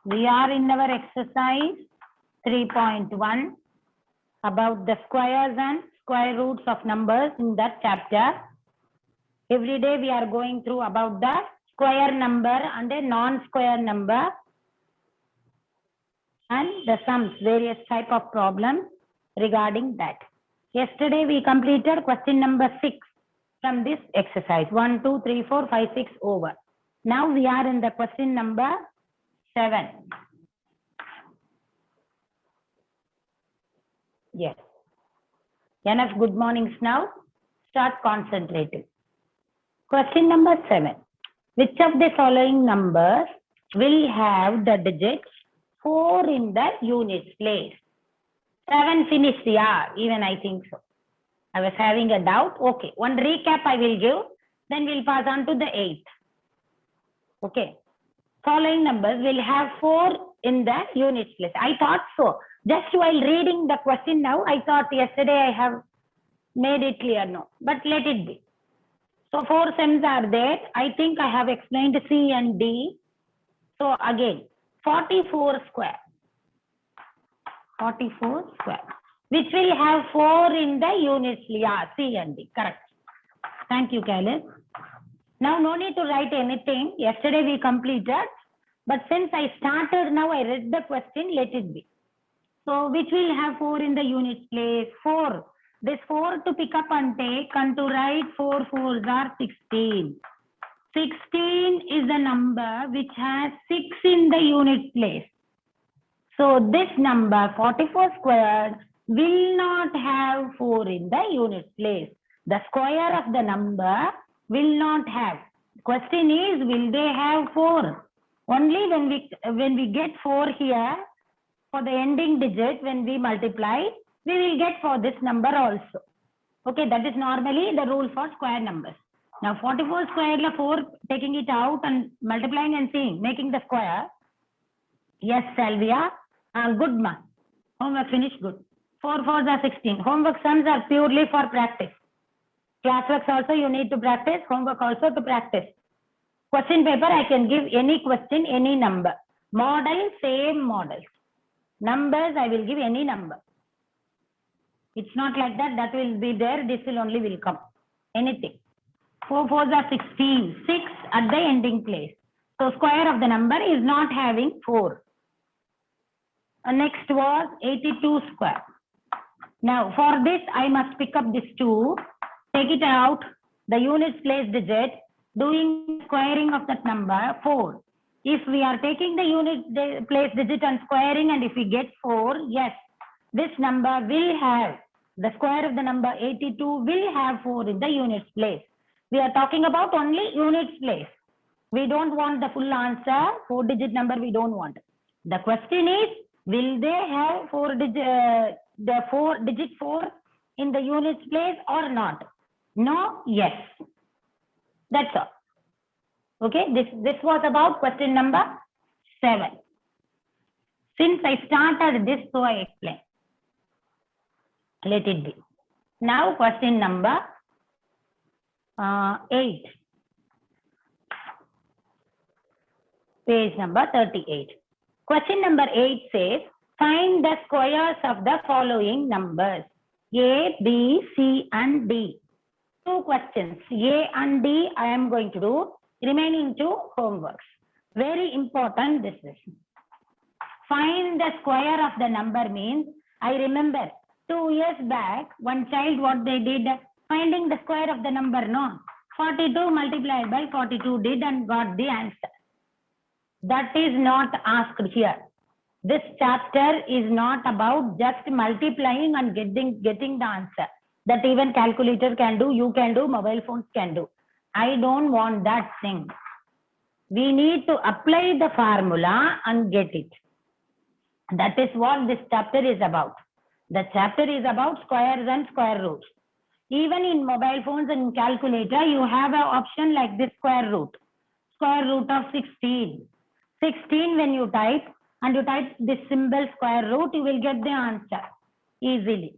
We are in our exercise 3.1 about the squares and square roots of numbers in that chapter. Every day we are going through about the square number and a non-square number and the sums, various type of problems regarding that. Yesterday we completed question number 6 from this exercise. 1, 2, 3, 4, 5, 6 over. Now we are in the question number 7. Yes. Enough good mornings now. Start concentrating. Question number 7. Which of the following numbers will have the digits 4 in the units place? 7 finished, yeah, even I think so. I was having a doubt. Okay, one recap I will give, then we'll pass on to the 8th. Okay. Following numbers will have 4 in the units place. I thought so. Just while reading the question now, I thought yesterday I have made it clear. No, but let it be. So 4 sums are there. I think I have explained C and D. So again, 44 square. 44 square. Which will have 4 in the units. Yeah, C and D. Correct. Thank you, Khaled. Now no need to write anything. Yesterday we completed. But since I started now, I read the question, let it be. So which will have 4 in the units place? 4. This 4 to pick up and take and to write 4 4s are 16. 16 is the number which has 6 in the unit place. So this number 44 squared will not have 4 in the unit place. The square of the number will not have. Question is, will they have 4? Only when we get 4 here, for the ending digit, when we multiply, we will get for this number also. Okay, that is normally the rule for square numbers. Now 44 square, 4, taking it out and multiplying and seeing, making the square. Yes, Salvia. Good ma. Homework finished, good. 4 4s are 16. Homework sums are purely for practice. Classworks also you need to practice, homework also to practice. Question paper, I can give any question, any number. Model, same models. Numbers, I will give any number. It's not like that, that will be there, this will come. Anything. 4 4s are 16. 6 at the ending place. So square of the number is not having 4. Next was 82 square. Now for this, I must pick up this 2. Take it out, the units place digit, doing squaring of that number 4. If we are taking the unit place digit and squaring, and if we get 4, yes, this number will have, the square of the number 82 will have 4 in the units place. We are talking about only units place. We don't want the full answer, 4-digit number we don't want. The question is, will they have 4-digit 4 in the units place or not? No, yes. That's all. Okay, this was about question number 7. Since I started this, so I explain. Let it be. Now question number 8. Page number 38. Question number 8 says, find the squares of the following numbers. A, B, C and D. 2 questions. A and D I am going to do. Remaining 2 homeworks. Very important this is. Find the square of the number means, I remember 2 years back, one child what they did, finding the square of the number, no. 42 multiplied by 42 did and got the answer. That is not asked here. This chapter is not about just multiplying and getting the answer. That even calculator can do, you can do, mobile phones can do. I don't want that thing. We need to apply the formula and get it. That is what this chapter is about. The chapter is about squares and square roots. Even in mobile phones and calculator, you have an option like this square root. Square root of 16. 16 when you type, and you type this symbol square root, you will get the answer easily.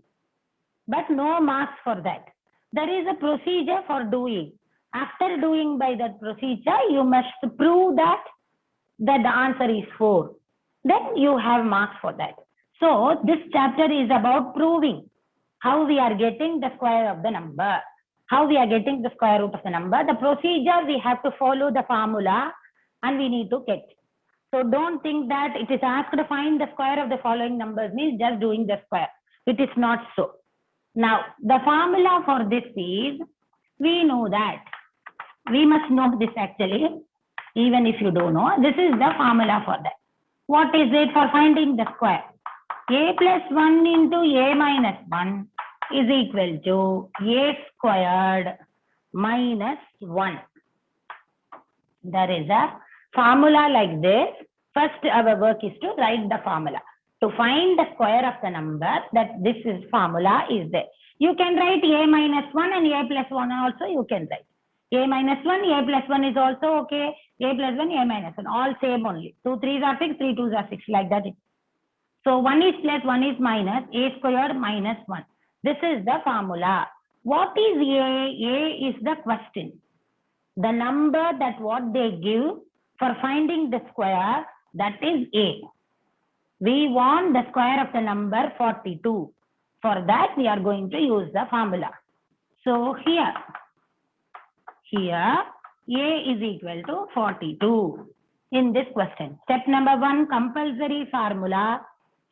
But no marks for that. There is a procedure for doing. After doing by that procedure, you must prove that the answer is 4. then you have marks for that. So this chapter is about proving how we are getting the square of the number, how we are getting the square root of the number. The procedure, we have to follow the formula and we need to get. So don't think that it is asked to find the square of the following numbers means just doing the square. It is not so. Now, the formula for this is, we know that. We must know this actually, even if you don't know. This is the formula for that. What is it for finding the square? A plus 1 into A minus 1 is equal to A squared minus 1. There is a formula like this. First, our work is to write the formula. To find the square of the number, that this is formula is there. You can write A minus 1 and A plus 1 also you can write. A minus 1, A plus 1 is also okay. A plus 1, A minus 1, all same only. 2 3s are 6, 3 2s are 6, like that. So 1 is plus, 1 is minus, A squared minus 1. This is the formula. What is A? A is the question. The number that what they give for finding the square, that is A. We want the square of the number 42. For that, we are going to use the formula. So here A is equal to 42 in this question. Step number 1, compulsory formula.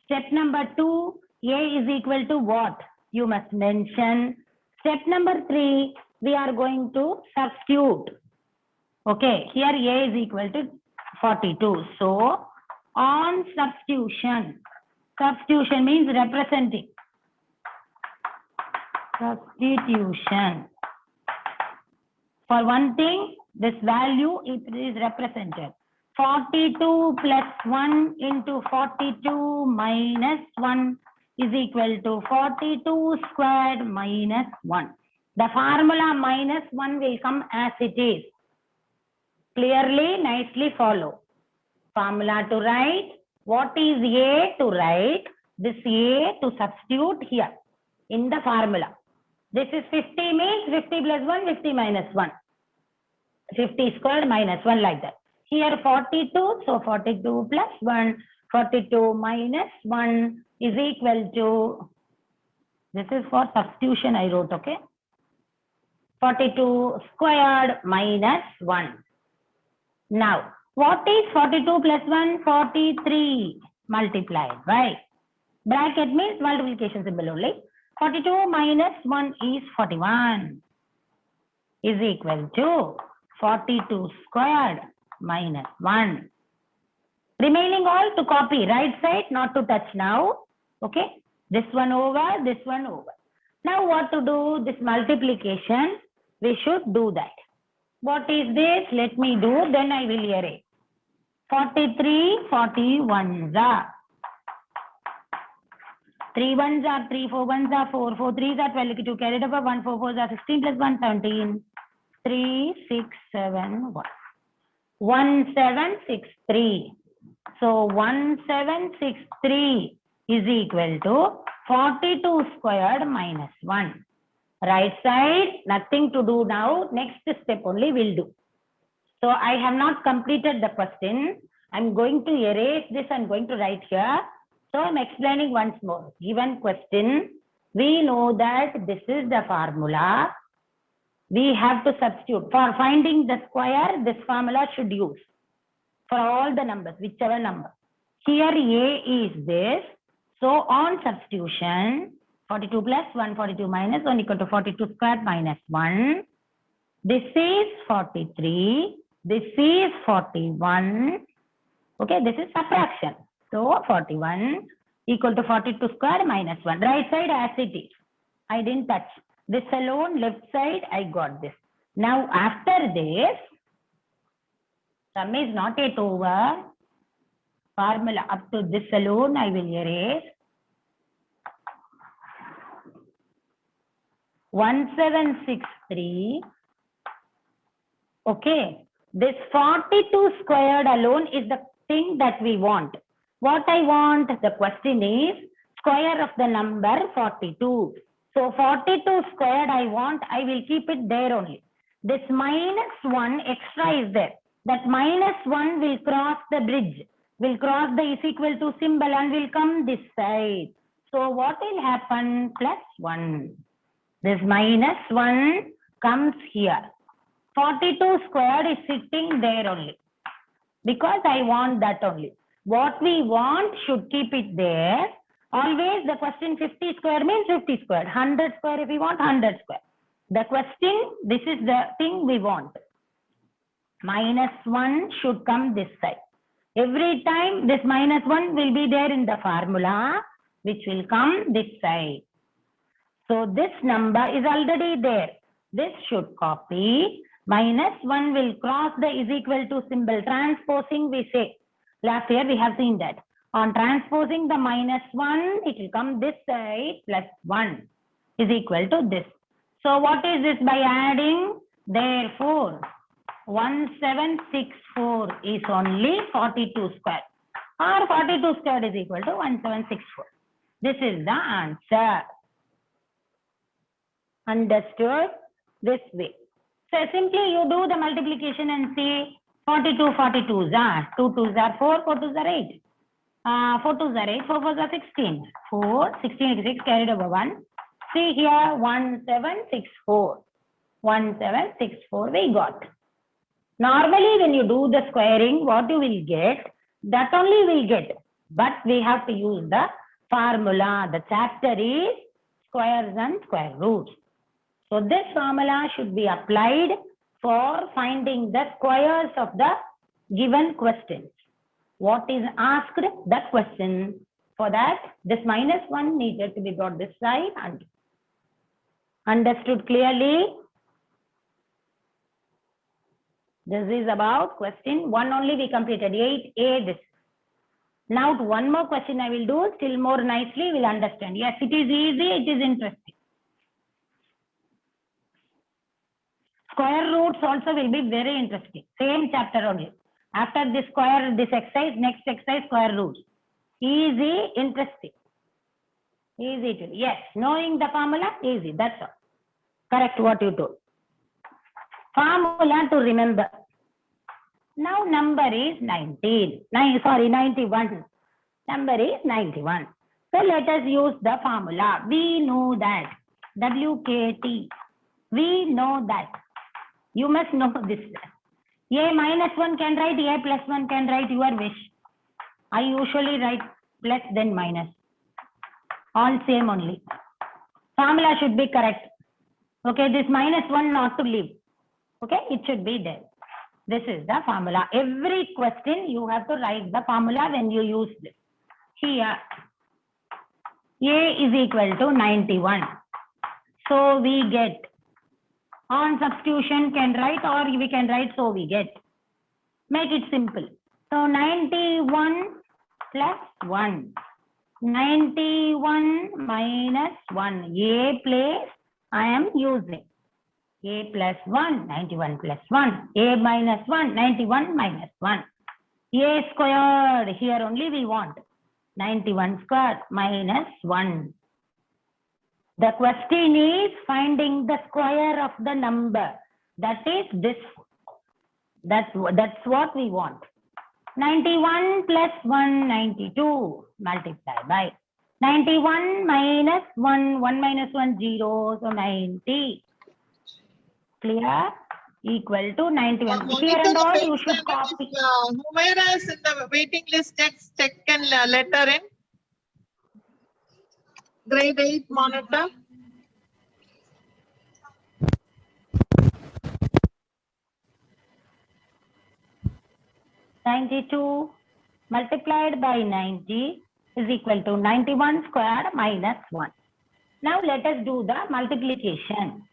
Step number 2, A is equal to what? You must mention. Step number 3, we are going to substitute. Okay, here A is equal to 42. So, on substitution, substitution means representing. Substitution. For one thing, this value it is represented. 42 plus 1 into 42 minus 1 is equal to 42 squared minus 1. The formula minus 1 will come as it is. Clearly, nicely follow. Formula to write. What is A to write? This A to substitute here in the formula. This is 50 means 50 plus 1, 50 minus 1. 50 squared minus 1 like that. Here 42, so 42 plus 1, 42 minus 1 is equal to, this is for substitution I wrote, okay? 42 squared minus 1. Now, what is 42 plus 1? 43 multiplied by, bracket means multiplication symbol only. 42 minus 1 is 41 is equal to 42 squared minus 1. Remaining all to copy, right side not to touch now. Okay, this one over, this one over. Now what to do? This multiplication, we should do that. What is this? Let me do, then I will erase. 43, 41s are. 3 1s are 3, 4 1s are 4, 4 3s are 12, 2 carried over, 1 4 4s are 16 plus 1 17, 3 6 7 1. 1763. So 1763 is equal to 42 squared minus 1. Right side, nothing to do now. Next step only will do. So I have not completed the question. I'm going to erase this and going to write here. So I'm explaining once more. Given question, we know that this is the formula. We have to substitute. For finding the square, this formula should use. For all the numbers, whichever number. Here A is this. So on substitution, 42 plus 1, 42 minus 1 equal to 42 squared minus 1. This is 43. This is 41. Okay, this is subtraction. So 41 equal to 42 squared minus 1. Right side as it is. I didn't touch. This alone, left side, I got this. Now after this, sum is not yet over. Formula up to this alone, I will erase. 1763. Okay. This 42 squared alone is the thing that we want. What I want, the question is square of the number 42. So 42 squared I want, I will keep it there only. This minus 1 extra is there. That minus 1 will cross the bridge. will cross the is equal to symbol and will come this side. So what will happen? Plus 1. This minus 1 comes here. 42 squared is sitting there only. Because I want that only. What we want should keep it there. Always the question 50 square means 50 square. 100 square if we want 100 square. The question, this is the thing we want. Minus 1 should come this side. Every time this minus 1 will be there in the formula, which will come this side. So this number is already there. This should copy. Minus 1 will cross the is equal to symbol. Transposing we say. Last year we have seen that. On transposing the minus 1, it will come this side plus 1 is equal to this. So what is this by adding? Therefore, 1764 is only 42 square. Or 42 square is equal to 1764. This is the answer. Understood? This way. So simply you do the multiplication and see 42 42s are 2 2s are 4, 4 2s are 8. 4 2s are 8, 4 4s are 16. 4, 16 is 6 carried over 1. See here 1764. 1764 we got. Normally when you do the squaring, what you will get, that only will get. But we have to use the formula. The chapter is squares and square roots. So this formula should be applied for finding the squares of the given questions. What is asked? That question. For that, this minus 1 needed to be brought this side and understood clearly. This is about question 1 only we completed. 8A this. Now one more question I will do, still more nicely we'll understand. Yes, it is easy, it is interesting. Square roots also will be very interesting. Same chapter only. After this square, this exercise, next exercise, square roots. Easy, interesting. Easy to, yes, knowing the formula, easy, that's all. Correct what you told. Formula to remember. Now number is 91. Number is 91. So let us use the formula. We know that. WKT. We know that. You must know this. A minus 1 can write, A plus 1 can write, your wish. I usually write plus then minus. All same only. Formula should be correct. Okay, this minus 1 not to leave. Okay, it should be there. This is the formula. Every question you have to write the formula when you use this. Here, A is equal to 91. So we get, on substitution can write or we can write so we get. Make it simple. So 91 plus 1. 91 minus 1. A place I am using. A plus 1, 91 plus 1. A minus 1, 91 minus 1. A squared, here only we want. 91 squared minus 1. The question is finding the square of the number. That is this. That's what we want. 91 plus 1, 92. Multiply by 91 minus 1, 1 minus 1, 0. So 90. Clear? Equal to 91. Here and all you should copy. Whereas in the waiting list, text second letter in grade 8 monitor. (92) multiplied by 90 is equal to 91 squared minus 1. Now let us do the multiplication.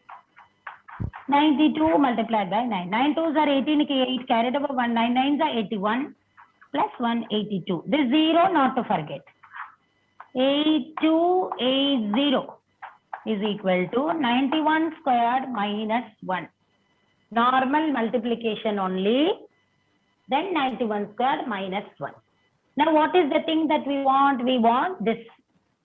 92 multiplied by 9. 9 2s are 18, 8 carried over 1, 9 9s are 81, plus 1, 82. This 0 not to forget. 8280 is equal to 91 squared minus 1. Normal multiplication only. Then 91 squared minus 1. Now what is the thing that we want? We want this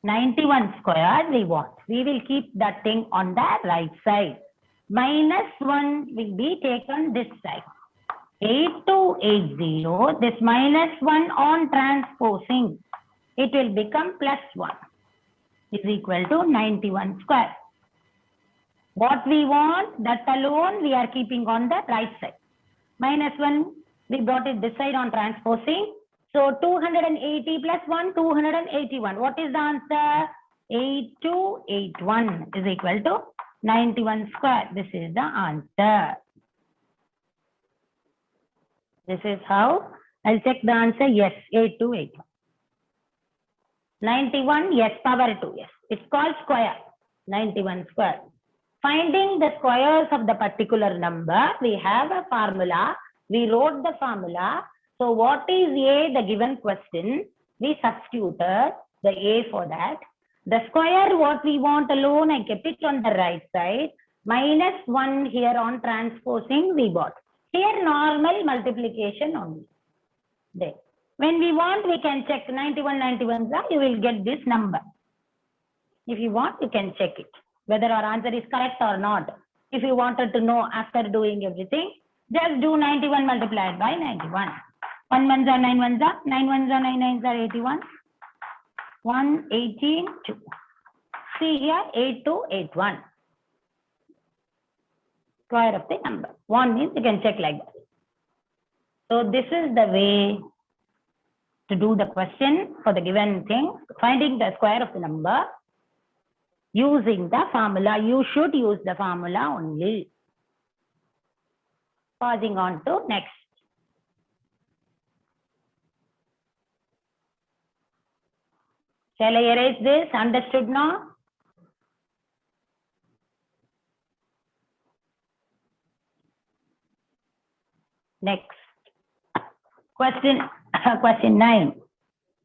91 squared we want. We will keep that thing on the right side. Minus 1 will be taken this side. 8280, this minus 1 on transposing, it will become plus 1 is equal to 91 square. What we want, that alone we are keeping on the right side. Minus 1, we brought it this side on transposing. So 280 plus 1, 281. What is the answer? 8281 is equal to 91 square. This is the answer. This is how I'll check the answer. Yes, 8281. 91, yes, power 2, yes. It's called square. 91 square. Finding the squares of the particular number, we have a formula. We wrote the formula. So what is A, the given question? We substituted the A for that. The square, what we want alone, I kept it on the right side. Minus 1 here on transposing, we got. Here normal multiplication only. There. When we want, we can check 91, 91, you will get this number. If you want, you can check it, whether our answer is correct or not. If you wanted to know after doing everything, just do 91 multiplied by 91. 1 ones are 9 ones are, 9 ones are 9 nines are 81. 118, 2. See here, 8281. Square of the number. 1 means you can check like that. So this is the way to do the question for the given thing, finding the square of the number using the formula. You should use the formula only. Passing on to next. Shall I erase this? Understood now? Next. Question 9.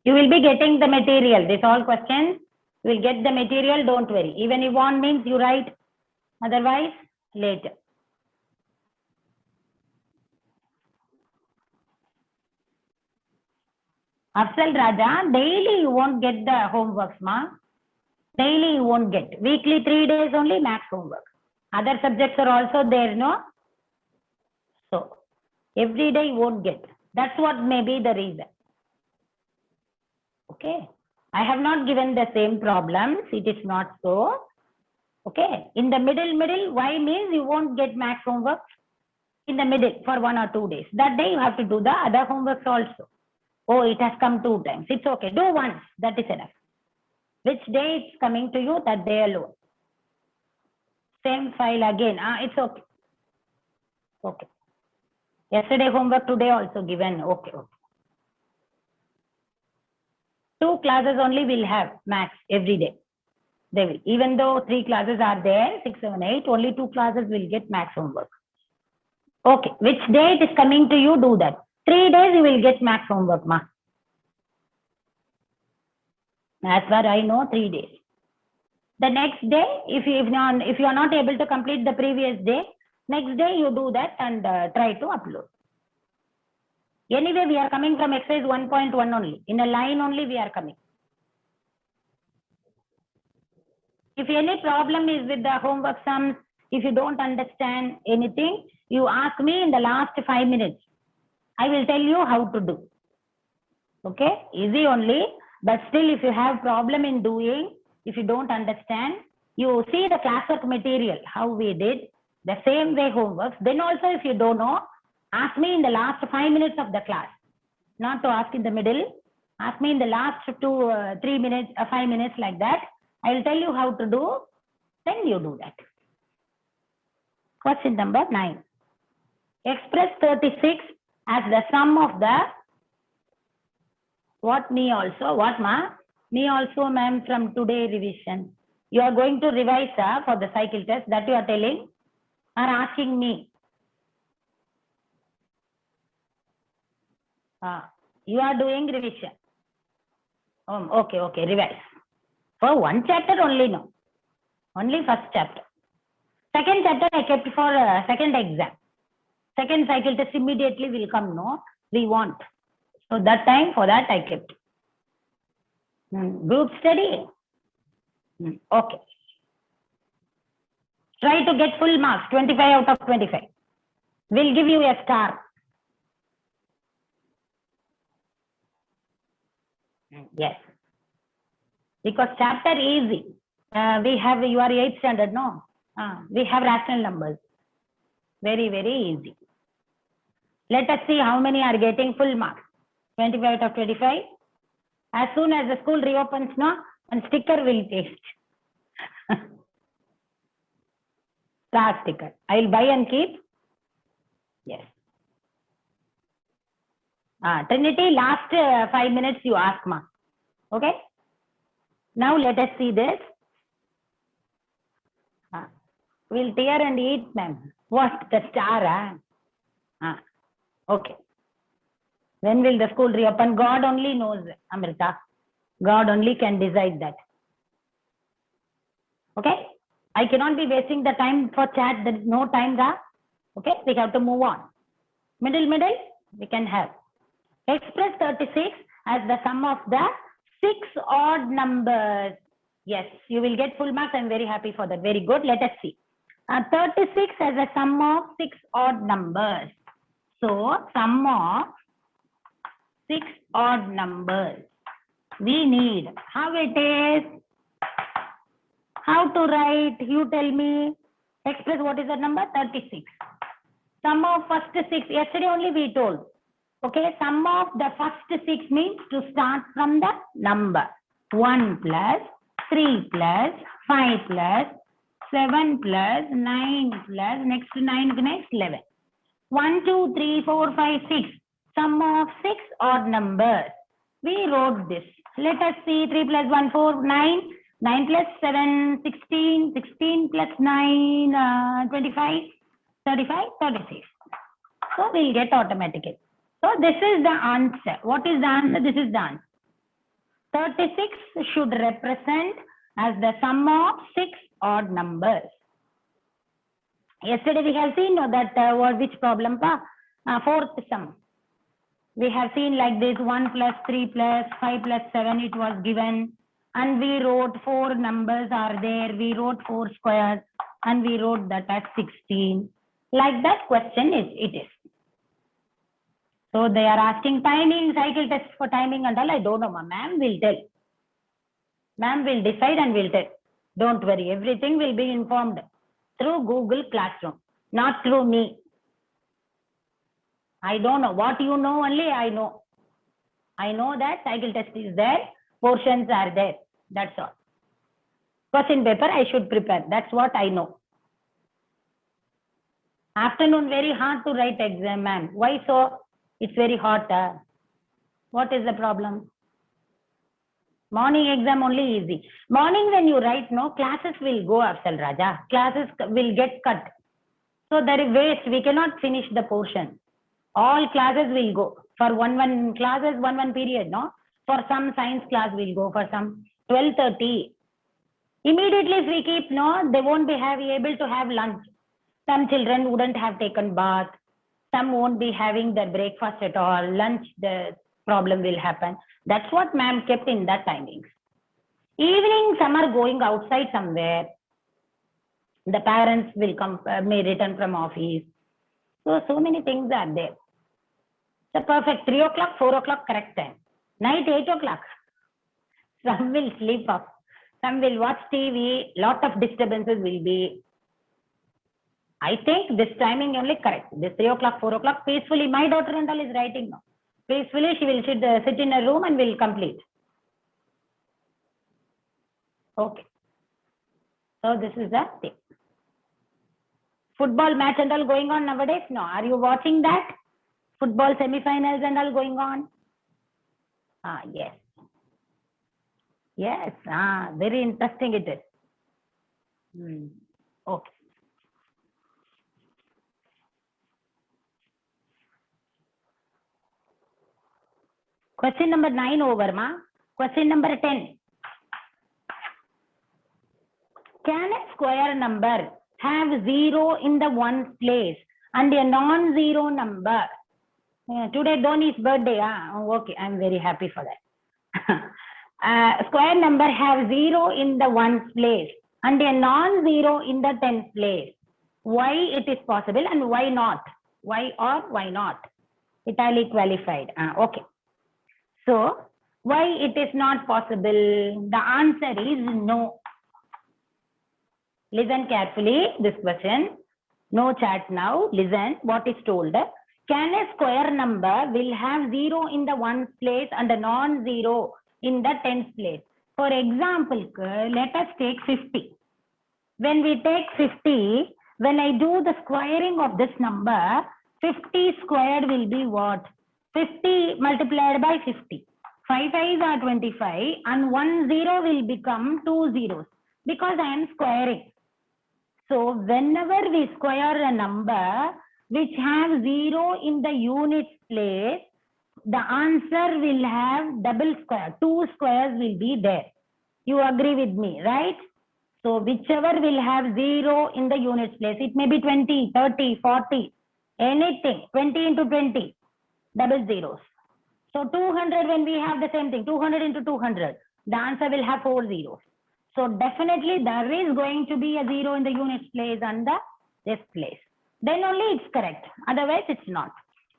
You will be getting the material. This all questions. You will get the material. Don't worry. Even if one means you write. Otherwise, later. Afzal Raja, daily you won't get the homeworks, ma. Daily you won't get. Weekly 3 days only max homework. Other subjects are also there, no? So, every day you won't get. That's what may be the reason. Okay. I have not given the same problems. It is not so. Okay. In the middle, why means you won't get max homework in the middle for 1 or 2 days. That day you have to do the other homeworks also. Oh, it has come 2 times. It's okay. Do once. That is enough. Which day it's coming to you, that day alone. Same file again. It's okay. Okay. Yesterday homework, today also given. Okay. 2 classes only will have max every day. They will. Even though 3 classes are there, 6, 7, 8, only 2 classes will get max homework. Okay. Which day it is coming to you, do that. 3 days you will get max homework, ma. As far I know, 3 days. The next day, if you are not able to complete the previous day, next day you do that and try to upload. Anyway, we are coming from exercise 1.1 only. In a line only we are coming. If any problem is with the homework sums, if you don't understand anything, you ask me in the last 5 minutes. I will tell you how to do. Okay, easy only. But still, if you have problem in doing, if you don't understand, you see the classwork material, how we did, the same way homeworks. Then also, if you don't know, ask me in the last 5 minutes of the class. Not to ask in the middle. Ask me in the last 2, 3 minutes, 5 minutes like that. I will tell you how to do. Then you do that. Question number 9. Express 36 as the sum of the what me also, what ma? Me also, ma'am, from today revision. You are going to revise for the cycle test that you are telling or asking me. You are doing revision. Okay, revise. For 1 chapter only, no. Only first chapter. Second chapter I kept for second exam. Second cycle test immediately will come, no? We want. So that time for that I kept. Group study. Okay. Try to get full marks, 25 out of 25. We'll give you a star. Yes. Because chapter easy. We have your 8th standard, no? We have rational numbers. Very, very easy. Let us see how many are getting full marks. 25 out of 25. As soon as the school reopens, no, one sticker will paste. Star sticker. I will buy and keep. Yes. Trinity, last 5 minutes you ask, ma. Okay. Now let us see this. We'll tear and eat, ma'am. What? The star? Okay. When will the school reopen? God only knows, Amrita. God only can decide that. Okay? I cannot be wasting the time for chat. There is no time, da. Okay? We have to move on. Middle, we can have. Express 36 as the sum of the 6 odd numbers. Yes, you will get full marks. I'm very happy for that. Very good. Let us see. 36 as a sum of 6 odd numbers. So, sum of 6 odd numbers. We need. How it is? How to write? You tell me. Express what is the number? 36. Sum of first 6. Yesterday only we told. Okay, sum of the first 6 means to start from the number. 1 plus 3 plus 5 plus 7 plus 9 plus next 11. 1, 2, 3, 4, 5, 6. Sum of 6 odd numbers. We wrote this. Let us see. 3 plus 1, 4, 9. 9 plus 7, 16. 16 plus 9, 25. 35, 36. So we'll get automatically. So this is the answer. What is the answer? This is the answer. 36 should represent as the sum of 6 odd numbers. Yesterday we have seen that which problem? Fourth sum. We have seen like this 1 plus 3 plus 5 plus 7 it was given. And we wrote 4 numbers are there. We wrote 4 squares and we wrote that as 16. Like that question it is. So they are asking timing, cycle test for timing and all. I don't know, ma'am will tell. Ma'am will decide and will tell. Don't worry, everything will be informed through Google Classroom, not through me. I don't know. What you know only I know. I know that cycle test is there, portions are there. That's all. Question paper I should prepare. That's what I know. Afternoon very hard to write exam, ma'am. Why so? It's very hot. What is the problem? Morning exam only easy. Morning when you write, no, classes will go, Afzal Raja. Classes will get cut. So there is waste. We cannot finish the portion. All classes will go. For one classes, one period, no? For some science class will go. For some 12:30. Immediately if we keep, no, they won't be able to have lunch. Some children wouldn't have taken bath. Some won't be having their breakfast at all. Lunch, the problem will happen. That's what ma'am kept in that timings. Evening, some are going outside somewhere. The parents will come, may return from office. So many things are there. So perfect. 3 o'clock, 4 o'clock, correct time. Night 8 o'clock. Some will sleep off. Some will watch TV. Lot of disturbances will be. I think this timing only correct. This 3 o'clock, 4 o'clock, peacefully. My daughter and all is writing now. Peacefully, she will sit in a room and will complete. Okay. So this is the thing. Football match and all going on nowadays? No. Are you watching that? Football semi-finals and all going on? Yes. Yes. Very interesting it is. Okay. Question number 9 over, ma. Question number 10. Can a square number have 0 in the ones place and a non-zero number? Today Dhoni's birthday. Okay, I'm very happy for that. Square number have 0 in the ones place and a non-zero in the tens place. Why it is possible and why not? Why or why not? Italic qualified. Okay. So Why it is not possible? The answer is no. Listen carefully this question. No chat now. Listen what is told. Can a square number will have 0 in the ones place and a non-zero in the tens place? For example, let us take 50. When we take 50, when I do the squaring of this number, 50 squared will be what? 50 multiplied by 50. 5 5s are 25 and 1 0 will become 2 zeros because I am squaring. So whenever we square a number which have 0 in the units place, the answer will have double square. 2 squares will be there. You agree with me, right? So whichever will have 0 in the units place, it may be 20, 30, 40, anything. 20 into 20, double zeros. So 200 when we have the same thing, 200 into 200, the answer will have 4 zeros. So definitely there is going to be a 0 in the units place and the this place. Then only it's correct. Otherwise it's not.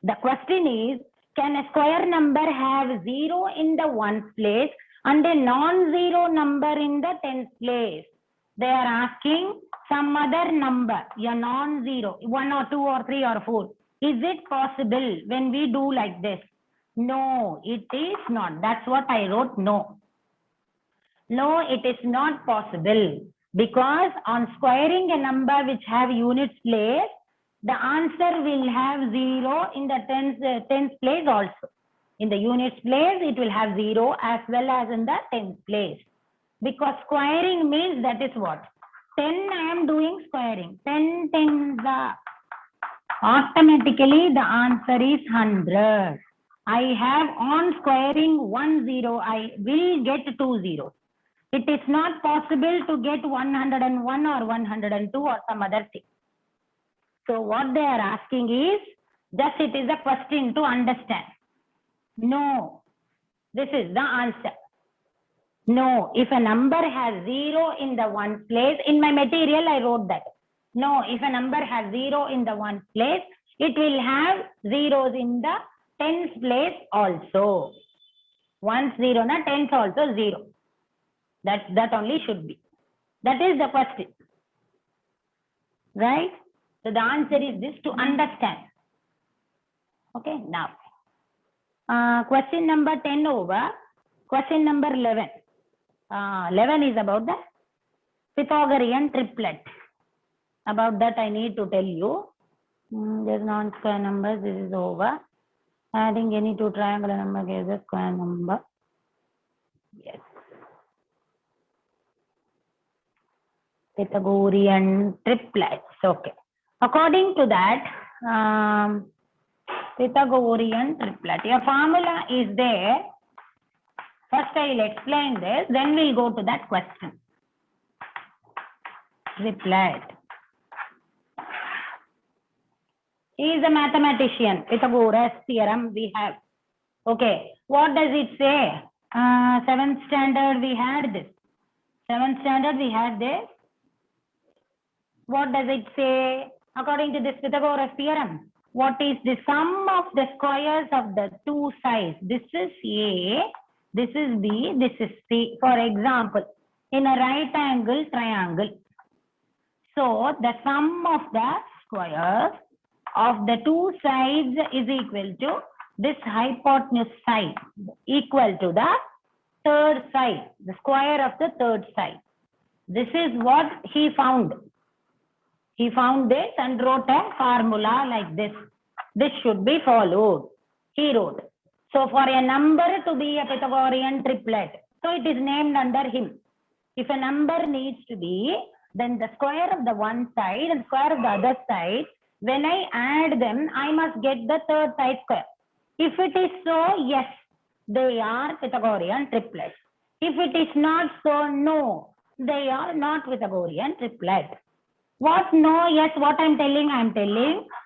The question is, can a square number have 0 in the ones place and a non-zero number in the tens place? They are asking some other number, a non-zero, 1 or 2 or 3 or 4. Is it possible when we do like this? No, it is not. That's what I wrote, no. No, it is not possible because on squaring a number which have units place, the answer will have 0 in the tens place also. In the units place, it will have 0 as well as in the tens place. Because squaring means that is what? 10 I am doing squaring. 10 tens automatically the answer is 100. I have on squaring 1 0, I will get 2 zeros. It is not possible to get 101 or 102 or some other thing. So what they are asking is, just it is a question to understand. No, this is the answer. No, if a number has 0 in the ones place, in my material I wrote that. No, if a number has 0 in the ones place, it will have zeros in the tens place also. Ones 0, na tens also 0. That only should be. That is the question. Right? So the answer is this to understand. Okay, now. Question number 10 over. Question number 11. 11 is about the Pythagorean triplet. About that I need to tell you. There's non-square numbers. This is over. Adding any two triangular number gives a square number. Yes. Pythagorean triplets. Okay. According to that, Pythagorean triplet. A formula is there. First I will explain this, then we'll go to that question. Triplet. He is a mathematician. Pythagoras theorem we have. Okay. What does it say? 7th standard we had this. 7th standard we had this. What does it say? According to this Pythagoras theorem, what is the sum of the squares of the two sides? This is A, this is B, this is C. For example, in a right angle triangle. So the sum of the squares of the two sides is equal to this hypotenuse side equal to the third side, the square of the third side. This is what he found. He found this and wrote a formula like this. This should be followed. He wrote. So for a number to be a Pythagorean triplet, so it is named under him. If a number needs to be, then the square of the one side and square of the other side, when I add them, I must get the third side square. If it is so, yes, they are Pythagorean triplets. If it is not so, no, they are not Pythagorean triplets. What no, yes, what I'm telling,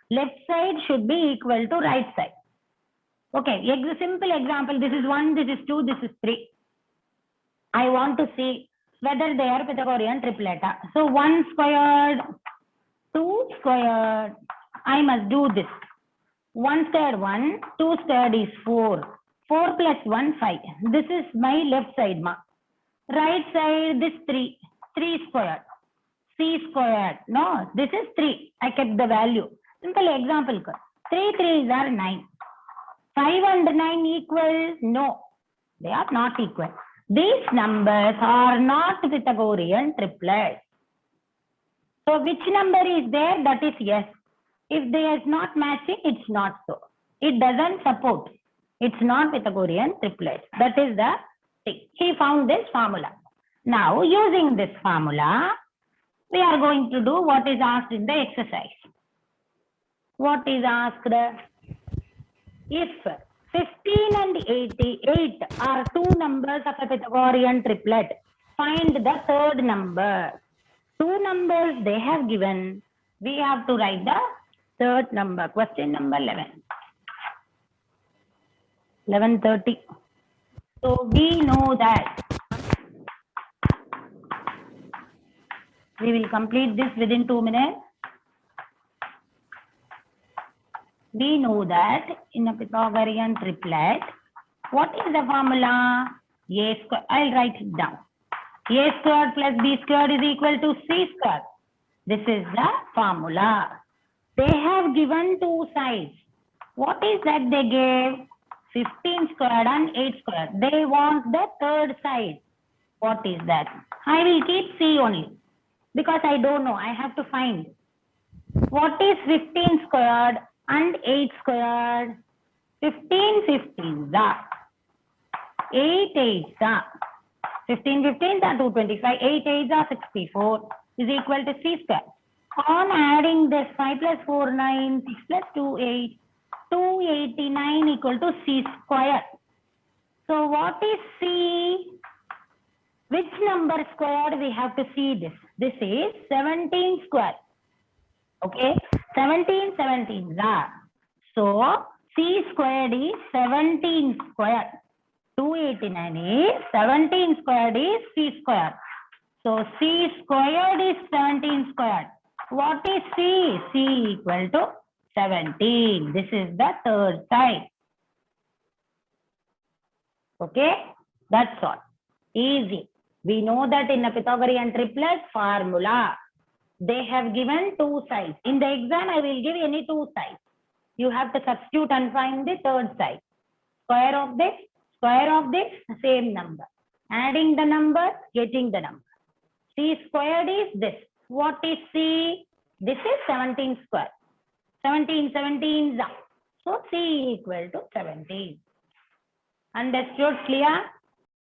left side should be equal to right side. Okay, simple example, this is 1, this is 2, this is 3. I want to see whether they are Pythagorean triplet. So 1 squared, 2 squared, I must do this. 1 squared 1, 2 squared is 4. 4 plus 1, 5. This is my left side, ma. Right side, this 3. 3 squared. C squared. No, this is 3. I kept the value. Simple example. 3 3s are 9. 5 and 9 equal? No, they are not equal. These numbers are not Pythagorean triplets. So which number is there? That is yes. If they is not matching, it's not so. It doesn't support. It's not Pythagorean triplets. That is the thing. He found this formula. Now, using this formula, we are going to do what is asked in the exercise. What is asked? If 15 and 88 are two numbers of a Pythagorean triplet, find the third number. Two numbers they have given. We have to write the third number. Question number 11. 11:30. So we know that we will complete this within 2 minutes. We know that in a Pythagorean triplet, what is the formula? A square. I'll write it down. A squared plus B squared is equal to C squared. This is the formula. They have given two sides. What is that they gave? 15 squared and 8 squared. They want the third side. What is that? I will keep C only because I don't know. I have to find. What is 15 squared and 8 squared? 15 15 the 8 8 the 15 15 the 225, 8 8 the 64 is equal to C square. On adding this 5 plus 4 9, 6 plus 2 8, 289 equal to C square. So what is C? Which number squared? We have to see this. This is 17 square. Okay, 17 17 are. So C squared is 17 squared. 289 is 17 squared is C squared. So C squared is 17 squared. What is C? C equal to 17. This is the third side. Okay, that's all. Easy. We know that in a Pythagorean triplet formula, they have given two sides. In the exam, I will give any two sides. You have to substitute and find the third side. Square of this, same number. Adding the number, getting the number. C squared is this. What is C? This is 17 square. 17 17 is up. So C equal to 17. Understood? Clear?